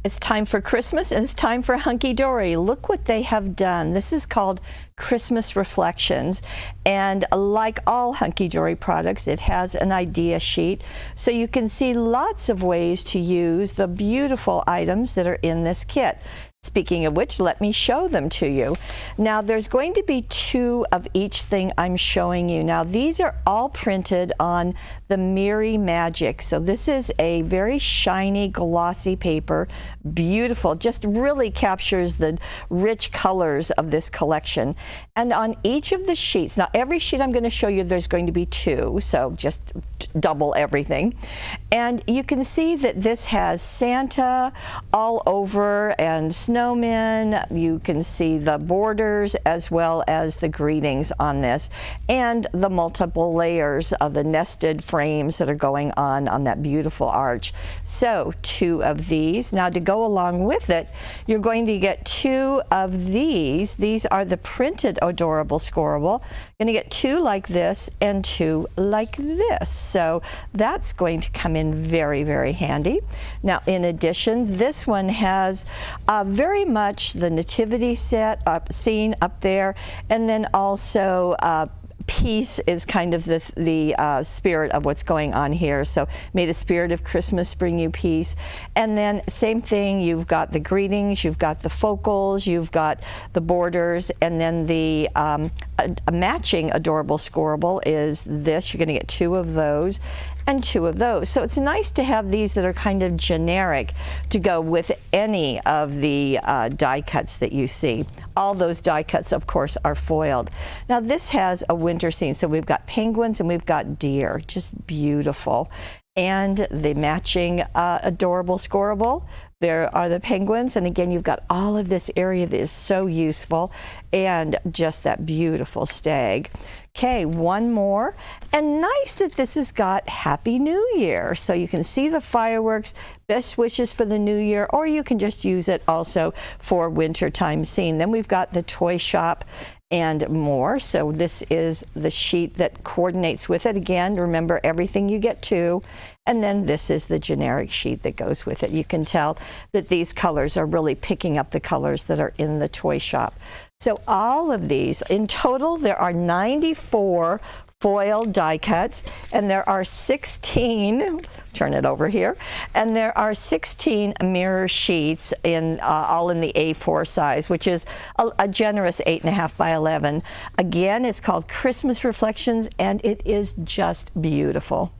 It's time for Christmas and it's time for hunky-dory. Look what they have done. This is called Christmas Reflections, and like all hunky-dory products, it has an idea sheet, so you can see lots of ways to use the beautiful items that are in this kit. Speaking of which, let me show them to you. Now, there's going to be 2 of each thing I'm showing you. Now, these are all printed on the Mirri Magic. So this is a very shiny, glossy paper. Beautiful, just really captures the rich colors of this collection. And on each of the sheets, now every sheet I'm going to show you, there's going to be 2, so just double everything. And you can see that this has Santa all over and snowmen. You can see the borders as well as the greetings on this, and the multiple layers of the nested frames that are going on that beautiful arch. So 2 of these. Now, to go along with it, you're going to get 2 of these. These are the printed Adorable Scorable. You're going to get 2 like this and 2 like this. So that's going to come in very, very handy. Now, in addition, this one has very much the nativity scene up there, and then also peace is kind of the spirit of what's going on here. So may the spirit of Christmas bring you peace. And then same thing, you've got the greetings, you've got the focals, you've got the borders, and then the matching Adorable Scorable is this. You're going to get 2 of those and 2 of those. So it's nice to have these that are kind of generic to go with any of the die cuts that you see. All those die cuts, of course, are foiled. Now, this has a winter scene, so we've got penguins and we've got deer, just beautiful. And the matching Adorable Scorable, there are the penguins, and again, you've got all of this area that is so useful, and just that beautiful stag. Okay, 1 more, and nice that this has got Happy New Year, so you can see the fireworks, best wishes for the new year, or you can just use it also for wintertime scene. Then we've got the toy shop and more. So this is the sheet that coordinates with it. Again, remember, everything you get 2, and then this is the generic sheet that goes with it. You can tell that these colors are really picking up the colors that are in the toy shop. So all of these, in total, there are 94 foil die cuts, and there are 16, turn it over here, and there are 16 mirror sheets in all in the A4 size, which is a generous 8.5 by 11. Again, it's called Christmas Reflections, and it is just beautiful.